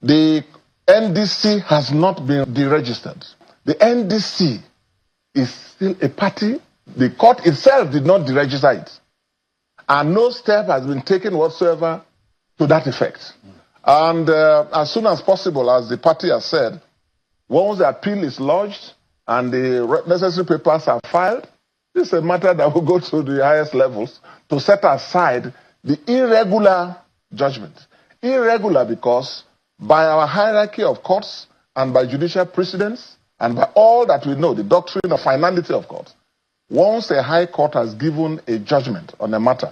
The NDC has not been deregistered. The NDC is still a party. The court itself did not deregister it. And no step has been taken whatsoever to that effect. And as soon as possible, as the party has said, once the appeal is lodged and the necessary papers are filed, this is a matter that will go to the highest levels to set aside the irregular judgment. Irregular because by our hierarchy of courts and by judicial precedents and by all that we know, the doctrine of finality of courts, once a high court has given a judgment on a matter,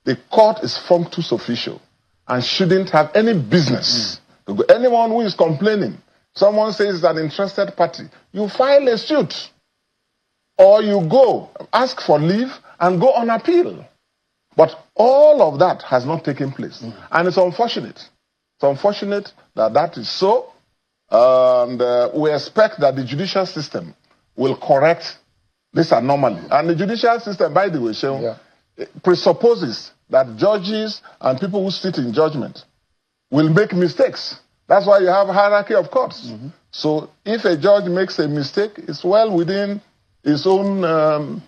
the court is functus officio and shouldn't have any business to go. Anyone who is complaining, someone says it's an interested party, you file a suit or you go ask for leave and go on appeal. But all of that has not taken place. And it's unfortunate. It's unfortunate that that is so. And we expect that the judicial system will correct this anomaly. And the judicial system, by the way, Sheon, presupposes that judges and people who sit in judgment will make mistakes. That's why you have a hierarchy of courts. So if a judge makes a mistake, it's well within his own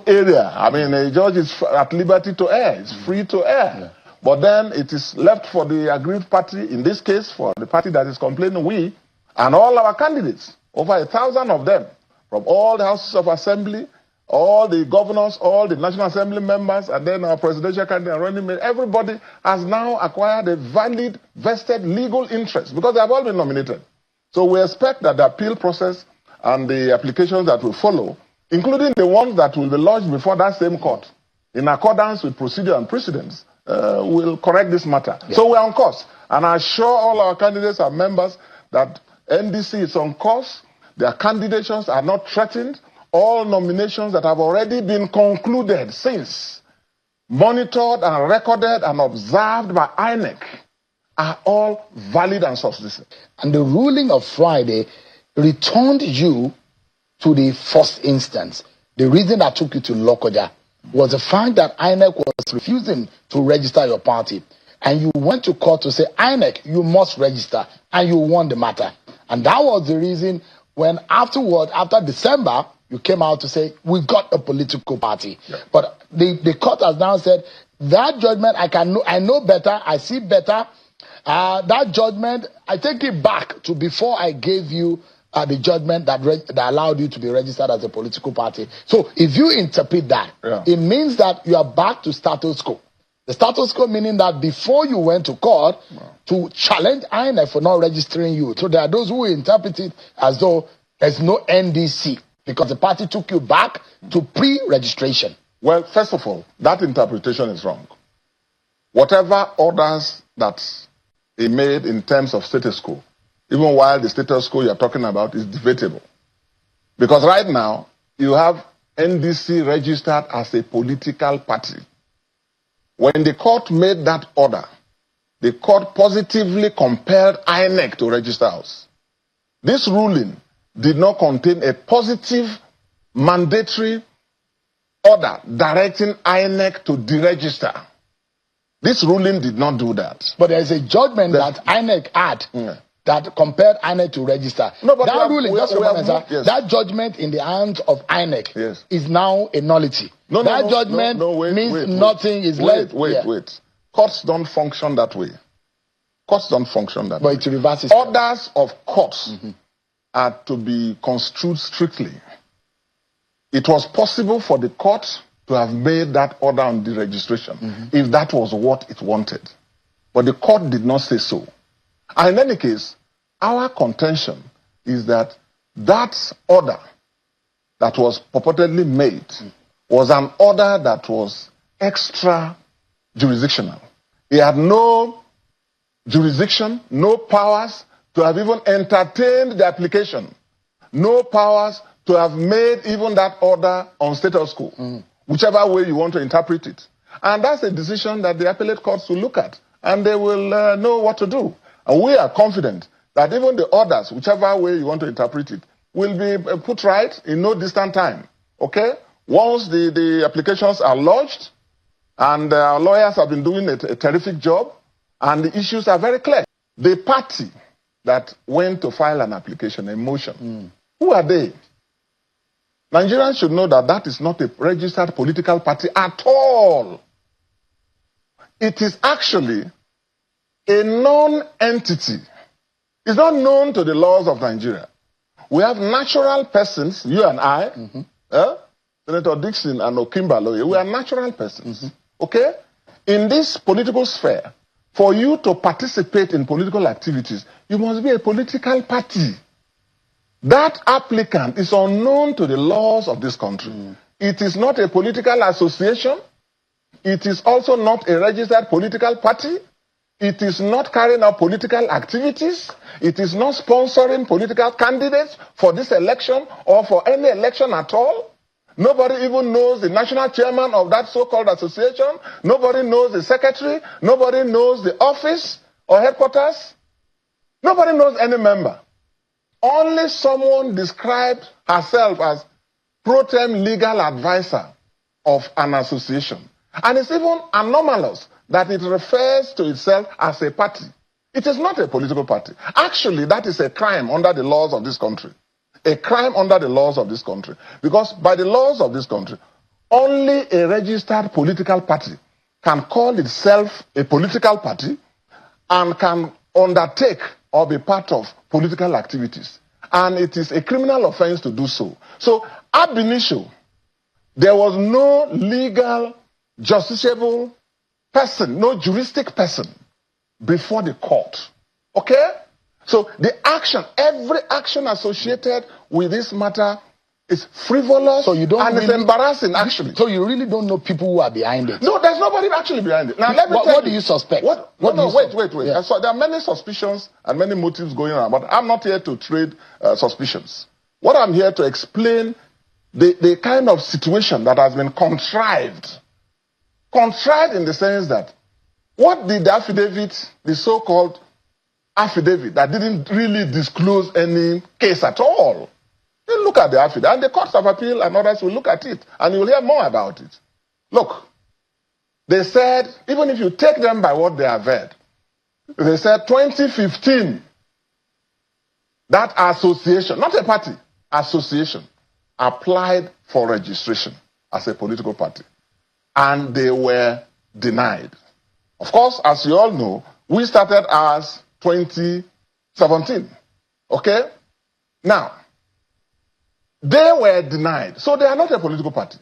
area. I mean, a judge is at liberty to err. It's free to err. But then it is left for the aggrieved party, in this case, for the party that is complaining, we, and all our candidates, over 1,000 of them, from all the houses of assembly, all the governors, all the National Assembly members, and then our presidential candidate and running mate, everybody has now acquired a valid, vested legal interest because they have all been nominated. So we expect that the appeal process and the applications that will follow, including the ones that will be lodged before that same court, in accordance with procedure and precedents, will correct this matter. So we're on course. And I assure all our candidates and members that NDC is on course. Their candidations are not threatened. All nominations that have already been concluded since, monitored and recorded and observed by INEC, are all valid and substantive. And the ruling of Friday returned you to the first instance. The reason that took you to Lokoja was the fact that INEC was refusing to register your party. And you went to court to say, INEC, you must register, and you won the matter. And that was the reason when afterward, after December, you came out to say, we got a political party. But the court has now said, that judgment, I know better, I see better. That judgment, I take it back to before I gave you the judgment that allowed you to be registered as a political party. So if you interpret that, it means that you are back to status quo. The status quo meaning that before you went to court to challenge INEC for not registering you. So there are those who interpret it as though there's no NDC because the party took you back to pre-registration. Well, first of all, that interpretation is wrong. Whatever orders that he made in terms of status quo, even while the status quo you're talking about is debatable. Because right now, you have NDC registered as a political party. When the court made that order, the court positively compelled INEC to register us. This ruling did not contain a positive mandatory order directing INEC to deregister. This ruling did not do that. But there is a judgment that INEC had that compelled INEC to register. No, but that ruling, that judgment in the hands of INEC is now a nullity. That judgment means nothing is left. Wait. Courts don't function that way. Courts don't function that way. But it reverses. Orders of courts are to be construed strictly. It was possible for the court to have made that order on deregistration if that was what it wanted. But the court did not say so. And in any case, our contention is that that order that was purportedly made was an order that was extra jurisdictional. It had no jurisdiction, no powers to have even entertained the application, no powers to have made even that order on status quo, whichever way you want to interpret it. And that's a decision that the appellate courts will look at, and they will know what to do. And we are confident that even the orders, whichever way you want to interpret it, will be put right in no distant time. Okay? Once the applications are lodged, and our lawyers have been doing a terrific job, and the issues are very clear. the party that went to file an application, a motion, who are they? Nigerians should know that that is not a registered political party at all. It is actually a non-entity. It's not known to the laws of Nigeria. We have natural persons, you and I, Senator Dickson and Okimbaloye, we are natural persons. Okay? In this political sphere, for you to participate in political activities, you must be a political party. That applicant is unknown to the laws of this country. It is not a political association. It is also not a registered political party. It is not carrying out political activities. It is not sponsoring political candidates for this election or for any election at all. Nobody even knows the national chairman of that so-called association. Nobody knows the secretary. Nobody knows the office or headquarters. Nobody knows any member. Only someone described herself as pro tem legal advisor of an association. And it's even anomalous that it refers to itself as a party. It is not a political party. Actually, that is a crime under the laws of this country. A crime under the laws of this country. Because by the laws of this country, only a registered political party can call itself a political party and can undertake or be part of political activities. And it is a criminal offense to do so. So, ab initio, there was no legal, justiciable person, no juristic person before the court. Okay? So, the action, every action associated with this matter is frivolous and it's embarrassing, actually. So, you really don't know people who are behind it? No, there's nobody actually behind it. Now, let me tell you. What do you suspect? Wait. Yeah. So there are many suspicions and many motives going on, but I'm not here to trade suspicions. What I'm here to explain, the kind of situation that has been contrived. Contrived in the sense that, what did the affidavit, the so-called affidavit that didn't really disclose any case at all? You look at the affidavit, and the courts of appeal and others will look at it, and you'll hear more about it. Look, they said, even if you take them by what they have read, they said 2015, that association, not a party, association, applied for registration as a political party. And they were denied. Of course, as you all know, we started as 2017. Okay? Now, they were denied. So they are not a political party.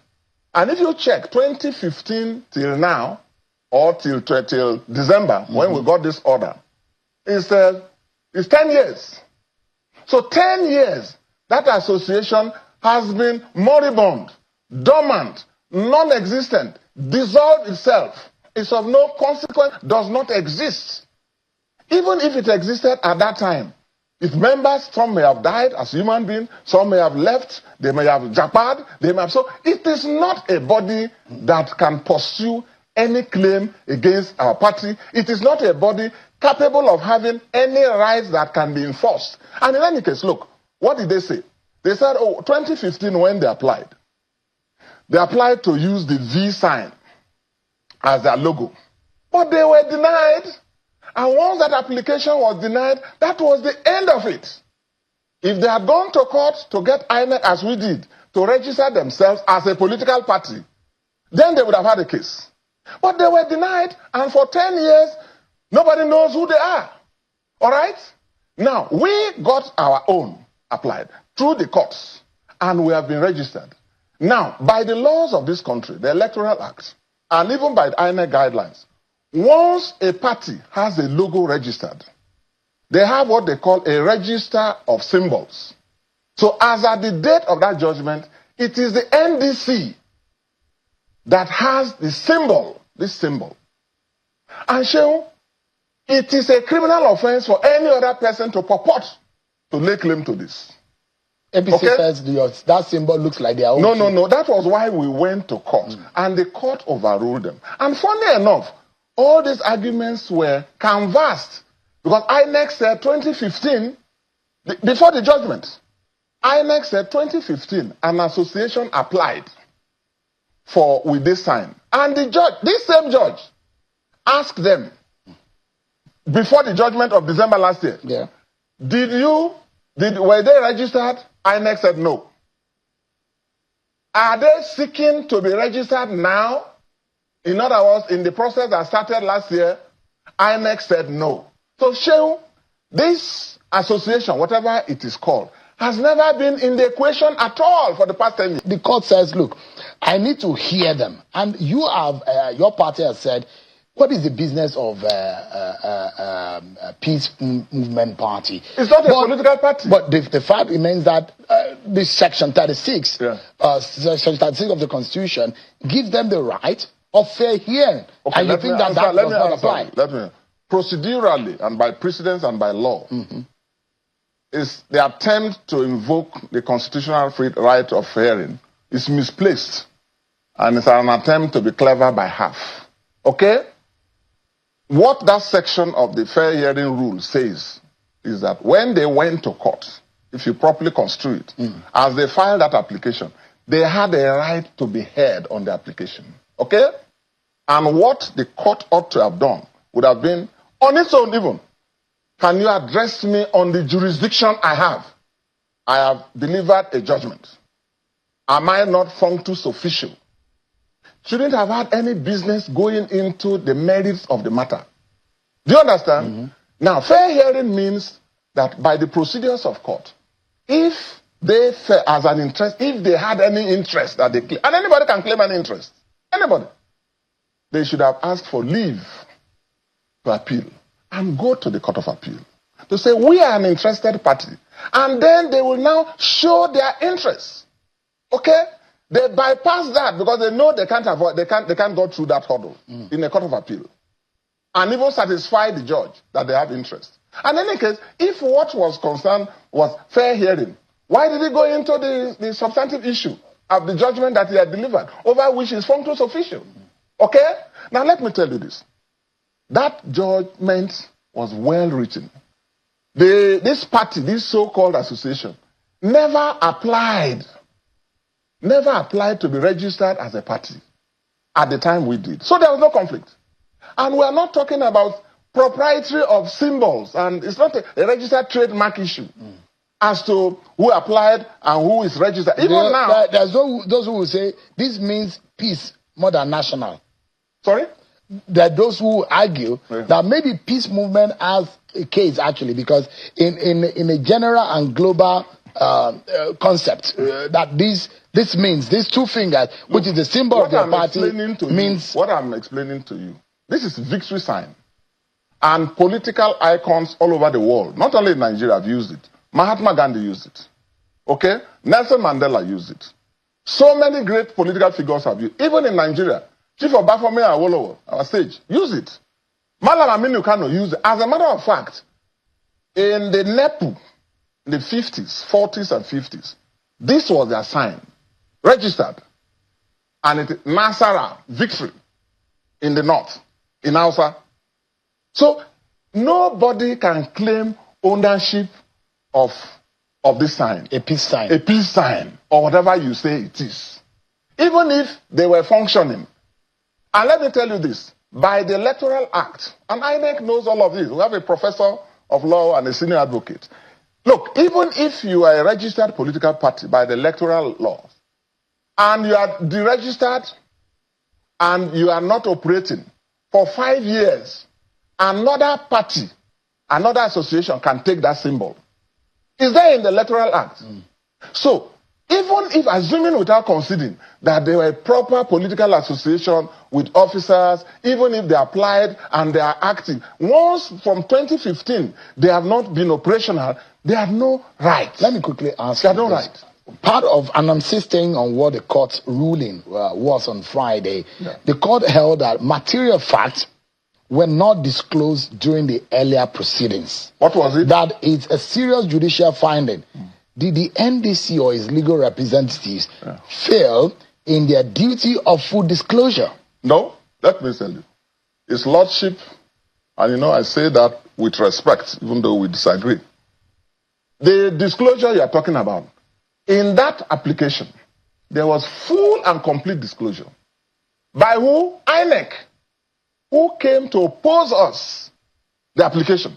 And if you check 2015 till now, or till December, when we got this order, it's 10 years. So 10 years, that association has been moribund, dormant, non-existent, dissolved itself. It's of no consequence, does not exist. Even if it existed at that time, if members, some may have died as human beings, some may have left, they may have japad, they may have so. It is not a body that can pursue any claim against our party. It is not a body capable of having any rights that can be enforced. And in any case, look, what did they say? They said, 2015 when they applied to use the V sign as their logo. But they were denied. And once that application was denied, that was the end of it. If they had gone to court to get INEC, as we did, to register themselves as a political party, then they would have had a case. But they were denied, and for 10 years, nobody knows who they are. All right? Now, we got our own applied through the courts, and we have been registered. Now, by the laws of this country, the Electoral Act, and even by the INEC guidelines, once a party has a logo registered, they have what they call a register of symbols. So as at the date of that judgment, it is the NDC that has the symbol, this symbol. And so, it is a criminal offense for any other person to purport to lay claim to this. APC says that symbol looks like their own. No. That was why we went to court. And the court overruled them. And funny enough, all these arguments were canvassed. Because INEC said 2015, before the judgment, INEC said 2015, an association applied with this sign. And the judge, this same judge, asked them, before the judgment of December last year. Yeah. Were they registered? INEC said no. Are they seeking to be registered now? In other words, in the process that started last year, INEC said no. So, Shehu, this association, whatever it is called, has never been in the equation at all for the past 10 years. The court says, look, I need to hear them. And you have, your party has said, what is the business of Peace Movement Party? It's not a political party. But the fact remains that this Section 36, Section 36 of the Constitution, gives them the right of fair hearing. Okay, and you think that does not apply? Let me procedurally and by precedence and by law, is the attempt to invoke the constitutional right of hearing is misplaced, and it's an attempt to be clever by half. Okay? What that section of the fair hearing rule says is that when they went to court, if you properly construe it, as they filed that application, they had a right to be heard on the application. Okay? And what the court ought to have done would have been, on its own even, can you address me on the jurisdiction I have? I have delivered a judgment. Am I not functus official? Shouldn't have had any business going into the merits of the matter. Do you understand? Now, fair hearing means that by the procedures of court, if they as an interest, if they had any interest that they claim, and anybody can claim an interest, anybody, they should have asked for leave to appeal and go to the Court of Appeal to say we are an interested party, and then they will now show their interest. Okay? They bypass that because they know they can't avoid, they can't go through that hurdle in the Court of Appeal, and even satisfy the judge that they have interest. And in any case, if what was concerned was fair hearing, why did he go into the substantive issue of the judgment that he had delivered, over which is functus official? Okay? Now let me tell you this. That judgment was well written. This party, this so-called association, never applied to be registered as a party at the time we did. So there was no conflict. And we are not talking about proprietary of symbols, and it's not a registered trademark issue as to who applied and who is registered. Even now, there's those who will say this means peace more than national. Sorry? There are those who argue that maybe peace movement has a case actually, because in a general and global concept that this means these two fingers, which is the symbol of their party, means what I'm explaining to you. This is victory sign, and political icons all over the world, not only in Nigeria, have used it. Mahatma Gandhi used it. Okay, Nelson Mandela used it. So many great political figures have used it. Even in Nigeria, Chief of Baphomet Awolowo, our sage, use it. Malam Aminu Kano used it. As a matter of fact, in the NEPU, in the 50s, 40s and 50s, this was their sign, registered. And it Nasara, victory, in the north, in Hausa. So, nobody can claim ownership of this sign. a peace sign. A peace sign, or whatever you say it is. Even if they were functioning. And let me tell you this, by the Electoral Act, and INEC knows all of this, we have a professor of law and a senior advocate. Look, even if you are a registered political party by the electoral laws, and you are deregistered, and you are not operating for 5 years, another party, another association can take that symbol. It's there in the Electoral Act. So, even if, assuming without conceding that they were a proper political association with officers, even if they applied and they are active, once from 2015 they have not been operational, they have no right. Let me quickly ask. They have no right. Part of, and I'm insisting on what the court's ruling was on Friday, the court held that material facts were not disclosed during the earlier proceedings. What was it? That it's a serious judicial finding. Did the NDC or its legal representatives fail in their duty of full disclosure? No, let me tell you. His Lordship, and I say that with respect, even though we disagree. The disclosure you are talking about, in that application, there was full and complete disclosure. By who? INEC, who came to oppose us. the application.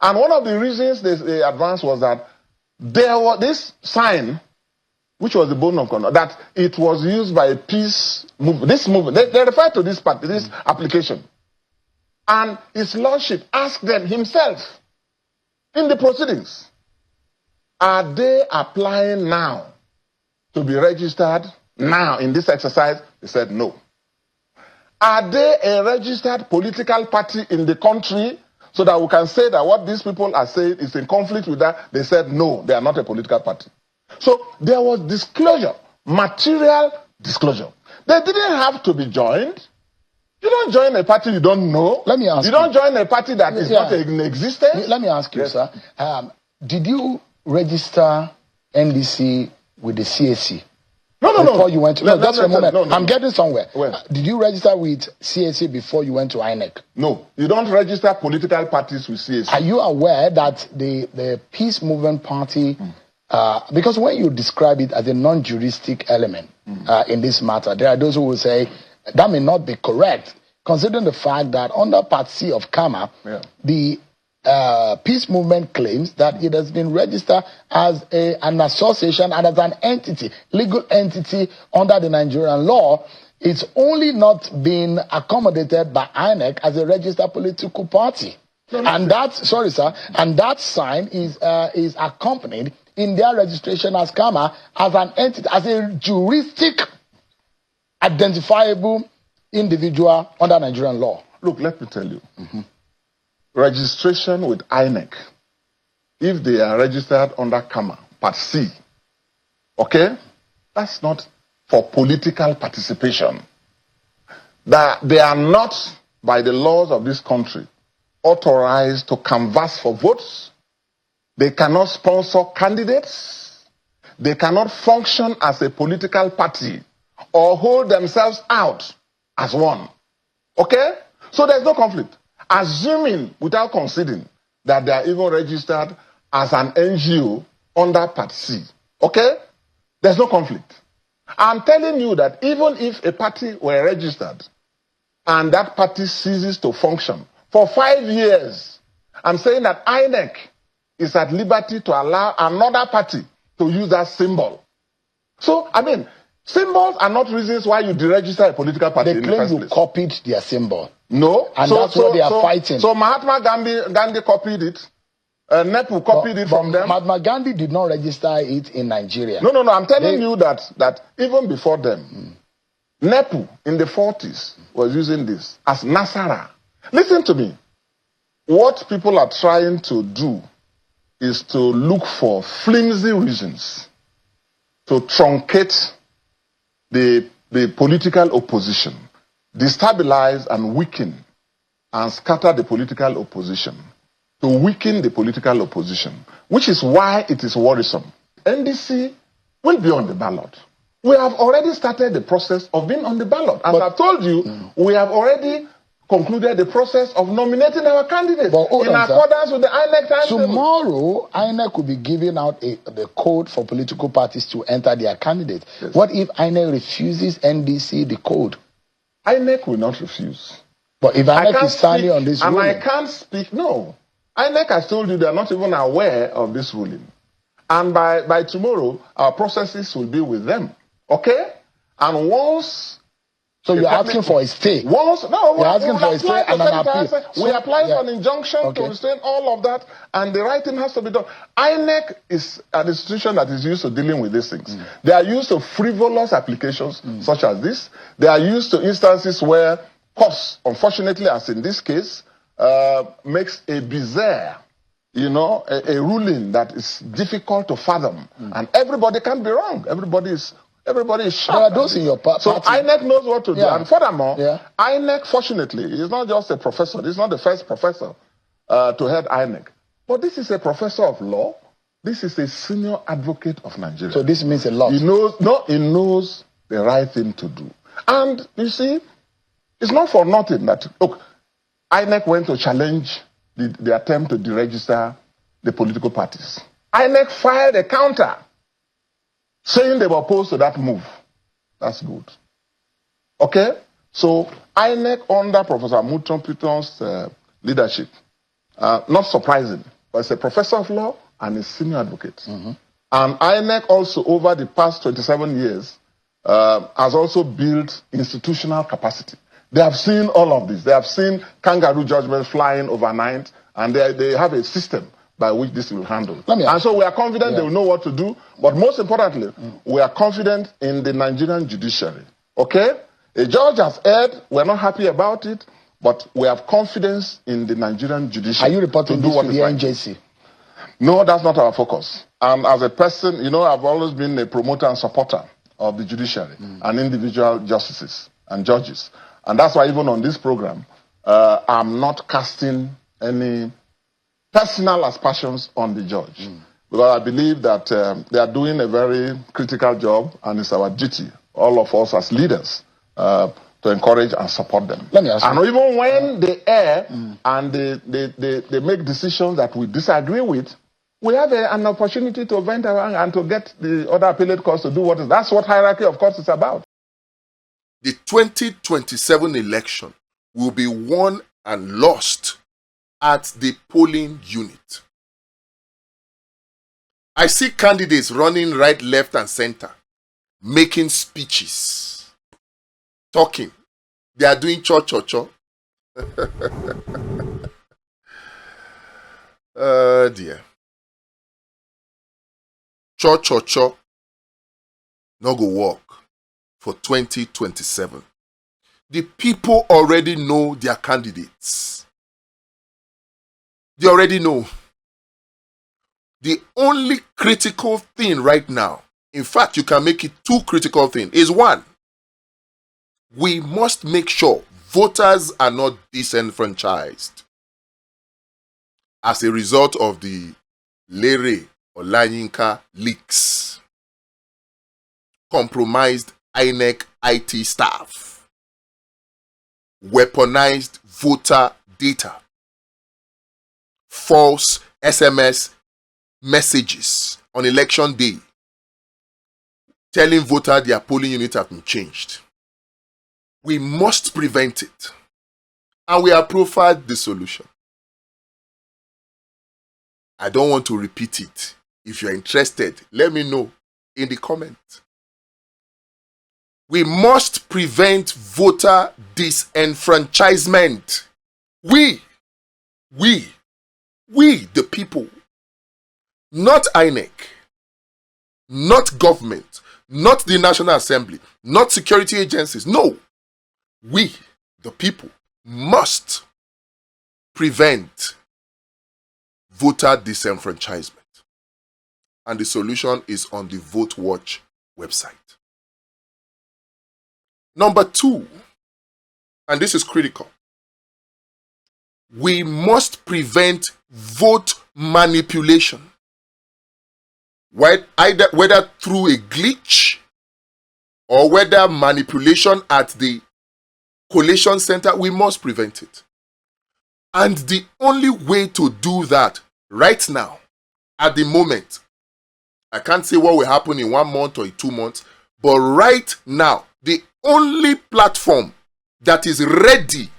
And one of the reasons they advanced was that there was this sign, which was the bone of conduct, that it was used by a peace movement. This movement, they refer to this part, this application. And His Lordship asked them himself in the proceedings, are they applying now to be registered now in this exercise? They said no. Are they a registered political party in the country so that we can say that what these people are saying is in conflict with that? They said no, they are not a political party. So there was disclosure, material disclosure. They didn't have to be joined. You don't join a party you don't know. Let me ask you. You don't join a party that is not in existence. Let me ask you, yes, sir. Did you register NDC with the CAC? No. Before you went to... No, just a moment. No. I'm getting somewhere. Where? Did you register with CAC before you went to INEC? No. You don't register political parties with CAC. Are you aware that the Peace Movement Party... because when you describe it as a non-juristic element in this matter, there are those who will say that may not be correct, considering the fact that under Part C of KAMA, the Peace Movement claims that it has been registered as an association and as an entity, legal entity under the Nigerian law. It's only not been accommodated by INEC as a registered political party. And that, sorry sir, and that sign is accompanied in their registration as KAMA as an entity, as a juristic identifiable individual under Nigerian law. Look, let me tell you. Registration with INEC, if they are registered under KAMA, Part C, okay, that's not for political participation. That they are not, by the laws of this country, authorized to canvass for votes. They cannot sponsor candidates. They cannot function as a political party or hold themselves out as one. Okay? So there's no conflict. Assuming, without conceding, that they are even registered as an NGO under Part C. Okay? There's no conflict. I'm telling you that even if a party were registered and that party ceases to function for 5 years, I'm saying that INEC is at liberty to allow another party to use that symbol. So, I mean, symbols are not reasons why you deregister a political party. They claim you copied their symbol. No. And that's what they are fighting. So Mahatma Gandhi copied it. NEPU copied it from them. Mahatma Gandhi did not register it in Nigeria. No. I'm telling you that even before them, NEPU in the 40s was using this as Nasara. Listen to me. What people are trying to do is to look for flimsy reasons to truncate the political opposition, destabilize and weaken and scatter the political opposition, to weaken the political opposition, which is why it is worrisome. NDC will be on the ballot. We have already started the process of being on the ballot. As I've told you, we have already concluded the process of nominating our candidates in accordance with the INEC timetable. Tomorrow, INEC will be giving out the code for political parties to enter their candidates. Yes. What if INEC refuses NDC the code? INEC will not refuse. But if INEC is standing on this ruling... And I can't speak, no. INEC has told you they are not even aware of this ruling. And by tomorrow, our processes will be with them. Okay? And once... So you're asking for a stay? You're asking for a stay and an appeal. We apply for an injunction to restrain all of that, and the right thing has to be done. INEC is an institution that is used to dealing with these things. They are used to frivolous applications such as this. They are used to instances where courts, unfortunately, as in this case, makes a bizarre, a ruling that is difficult to fathom. And everybody can be wrong. Everybody is sharp. There are those in your party. So INEC knows what to do. And furthermore, INEC, fortunately, is not just a professor. This is not the first professor to head INEC. But this is a professor of law. This is a senior advocate of Nigeria. So this means a lot. He knows the right thing to do. And you see, it's not for nothing that, look, INEC went to challenge the attempt to deregister the political parties. INEC filed a counter saying they were opposed to that move. That's good. Okay? So INEC, under Professor Muton Piton's leadership, Not surprising, but he's a professor of law and a senior advocate. And INEC also, over the past 27 years, has also built institutional capacity. They have seen all of this. They have seen kangaroo judgments flying overnight, and they have a system by which this will handle. And so we are confident they will know what to do, but most importantly, we are confident in the Nigerian judiciary. Okay? A judge has erred, we're not happy about it, but we have confidence in the Nigerian judiciary. Are you reporting this to the NJC? No, that's not our focus. As a person, you know, I've always been a promoter and supporter of the judiciary and individual justices and judges. And that's why even on this program, I'm not casting any personal aspersions on the judge. Because I believe that they are doing a very critical job, and it's our duty, all of us as leaders, to encourage and support them. Let me ask and you. Even when they err and they make decisions that we disagree with, we have an opportunity to vent our anger and to get the other appellate courts to do what is. That's what hierarchy of courts is about. The 2027 election will be won and lost at the polling unit. I see candidates running right, left, and center, making speeches, talking. They are doing cho-cho-cho. Dear. Cho-cho-cho no go work for 2027. The people already know their candidates. They already know. The only critical thing right now, in fact, you can make it two critical things, is one, we must make sure voters are not disenfranchised as a result of the Lere or Lanyinka leaks, compromised INEC IT staff, weaponized voter data, false SMS messages on election day telling voters their polling unit have been changed. We must prevent it. And we have profiled the solution. I don't want to repeat it. If you're interested, let me know in the comments. We must prevent voter disenfranchisement. We, the people, not INEC, not government, not the National Assembly, not security agencies. No, we, the people, must prevent voter disenfranchisement. And the solution is on the VoteWatch website. Number two, and this is critical, we must prevent vote manipulation. Whether through a glitch or whether manipulation at the collation center, we must prevent it. And the only way to do that right now, at the moment, I can't say what will happen in 1 month or in 2 months, but right now, the only platform that is ready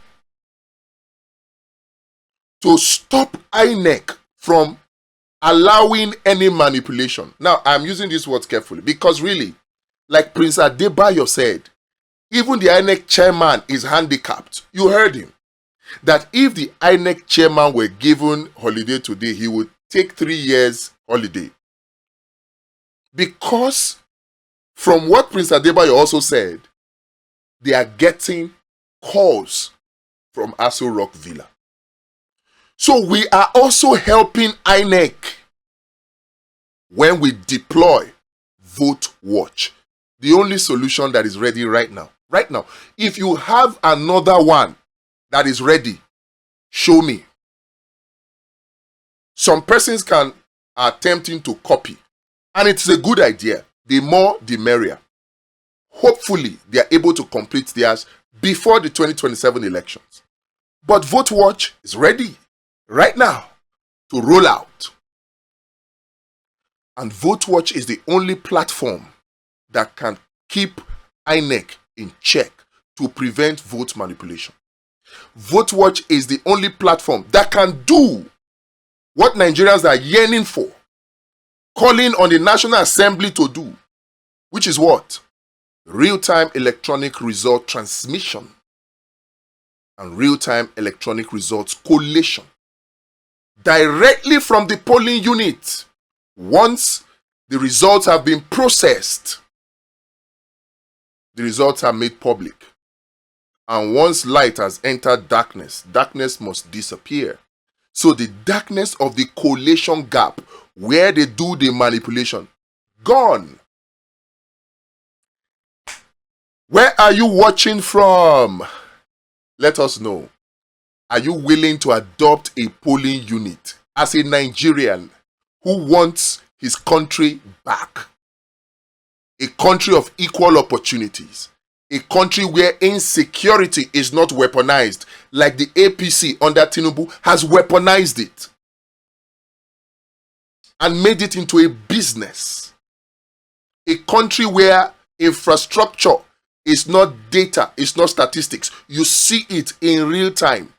to stop INEC from allowing any manipulation. Now, I'm using these words carefully because really, like Prince Adebayo said, even the INEC chairman is handicapped. You heard him. That if the INEC chairman were given holiday today, he would take 3 years holiday. Because from what Prince Adebayo also said, they are getting calls from Aso Rock Villa. So we are also helping INEC when we deploy VoteWatch. The only solution that is ready right now. Right now. If you have another one that is ready, show me. Some persons are attempting to copy. And it's a good idea. The more, the merrier. Hopefully, they are able to complete theirs before the 2027 elections. But VoteWatch is ready right now to roll out. And VoteWatch is the only platform that can keep INEC in check to prevent vote manipulation. VoteWatch is the only platform that can do what Nigerians are yearning for, calling on the National Assembly to do, which is what? Real-time electronic result transmission and real-time electronic results collation directly from the polling unit. Once the results have been processed, the results are made public. And once light has entered darkness, darkness must disappear. So the darkness of the collation gap, where they do the manipulation, gone. Where are you watching from? Let us know. Are you willing to adopt a polling unit as a Nigerian who wants his country back? A country of equal opportunities. A country where insecurity is not weaponized like the APC under Tinubu has weaponized it and made it into a business. A country where infrastructure is not data, it's not statistics. You see it in real time.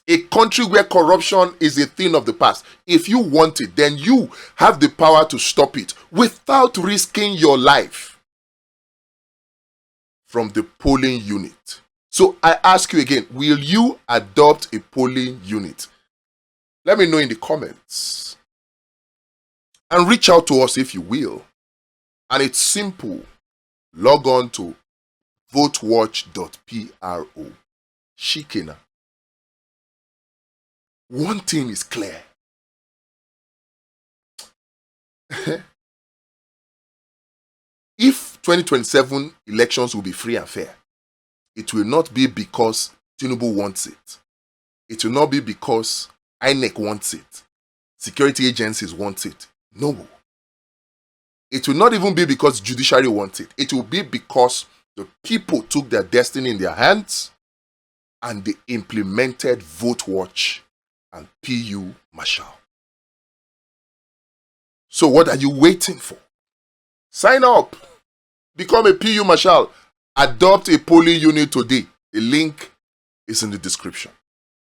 A country where corruption is a thing of the past. If you want it, then you have the power to stop it without risking your life. From the polling unit. So I ask you again, will you adopt a polling unit? Let me know in the comments. And reach out to us if you will. And it's simple. Log on to votewatch.pro. Shikena. One thing is clear. If 2027 elections will be free and fair, it will not be because Tinubu wants it. It will not be because INEC wants it. Security agencies want it. No. It will not even be because judiciary wants it. It will be because the people took their destiny in their hands and they implemented VoteWatch and PU Marshal. So what are you waiting for? Sign up. Become a PU Marshal. Adopt a polling unit today. The link is in the description.